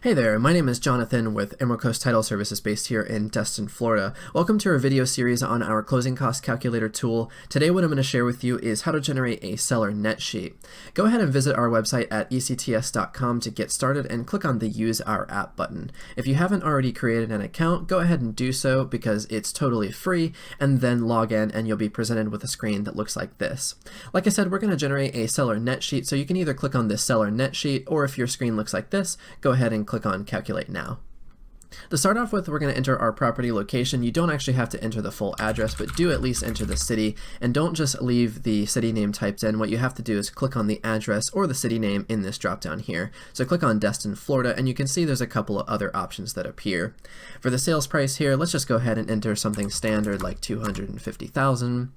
Hey there, my name is Jonathan with Emerald Coast Title Services based here in Destin, Florida. Welcome to our video series on our closing cost calculator tool. Today what I'm going to share with you is how to generate a seller net sheet. Go ahead and visit our website at ects.com to get started and click on the Use Our App button. If you haven't already created an account, go ahead and do so because it's totally free, and then log in and you'll be presented with a screen that looks like this. Like I said, we're going to generate a seller net sheet, so you can either click on this seller net sheet, or if your screen looks like this, go ahead and click on Calculate Now. To start off with, we're going to enter our property location. You don't actually have to enter the full address, but do at least enter the city, and don't just leave the city name typed in. What you have to do is click on the address or the city name in this drop down here. So click on Destin, Florida, and you can see there's a couple of other options that appear. For the sales price here, let's just go ahead and enter something standard like $250,000.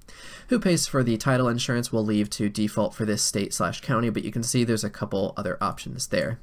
Who pays for the title insurance we'll leave to default for this state/county, but you can see there's a couple other options there.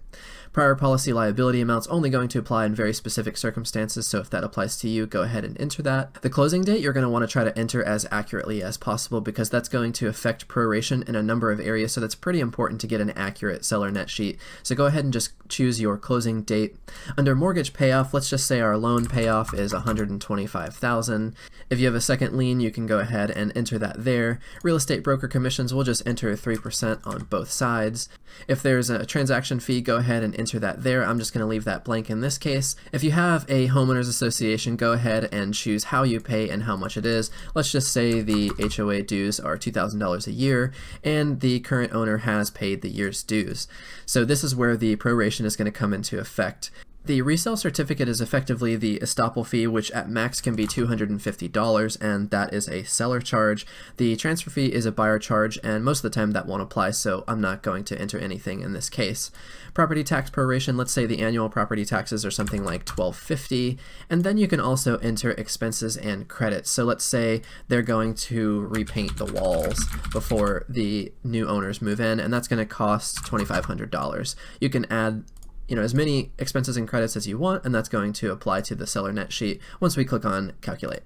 Prior policy liability amounts only going to apply in very specific circumstances, so if that applies to you, go ahead and enter that. The closing date you're going to want to try to enter as accurately as possible because that's going to affect proration in a number of areas, so that's pretty important to get an accurate seller net sheet. So go ahead and just choose your closing date. Under mortgage payoff, let's just say our loan payoff is $125,000. If you have a second lien, you can go ahead and enter that there. Real estate broker commissions, we'll just enter 3% on both sides. If there's a transaction fee, go ahead and enter that there. I'm just going to leave that blank in this case. If you have a homeowners association, go ahead and choose how you pay and how much it is. Let's just say the HOA dues are $2,000 a year and the current owner has paid the year's dues. So this is where the proration is going to come into effect. The resale certificate is effectively the estoppel fee, which at max can be $250, and that is a seller charge. The transfer fee is a buyer charge, and most of the time that won't apply, so I'm not going to enter anything in this case. Property tax proration, let's say the annual property taxes are something like $1,250, and then you can also enter expenses and credits. So let's say they're going to repaint the walls before the new owners move in, and that's going to cost $2,500. You can add as many expenses and credits as you want, and that's going to apply to the seller net sheet once we click on Calculate.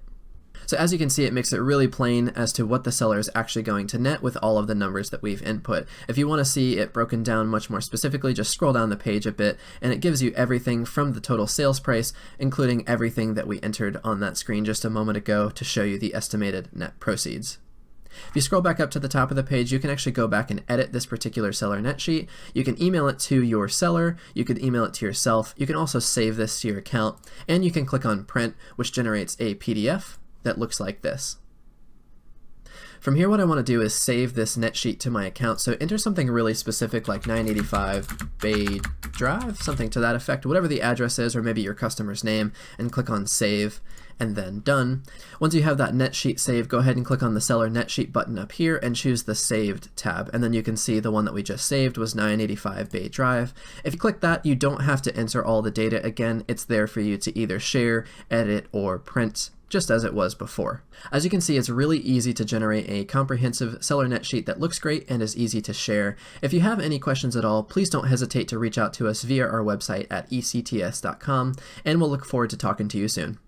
So as you can see, it makes it really plain as to what the seller is actually going to net with all of the numbers that we've input. If you want to see it broken down much more specifically, just scroll down the page a bit, and it gives you everything from the total sales price, including everything that we entered on that screen just a moment ago to show you the estimated net proceeds. If you scroll back up to the top of the page, you can actually go back and edit this particular seller net sheet. You can email it to your seller, you could email it to yourself, you can also save this to your account, and you can click on print, which generates a PDF that looks like this. From here, what I want to do is save this net sheet to my account, so enter something really specific like 985 Bay Drive, something to that effect, whatever the address is, or maybe your customer's name, and click on Save, and then Done. Once you have that net sheet saved, go ahead and click on the Seller Net Sheet button up here and choose the Saved tab, and then you can see the one that we just saved was 985 Bay Drive. If you click that, you don't have to enter all the data again. It's there for you to either share, edit, or print, just as it was before. As you can see, it's really easy to generate a comprehensive seller net sheet that looks great and is easy to share. If you have any questions at all, please don't hesitate to reach out to us via our website at ects.com, and we'll look forward to talking to you soon.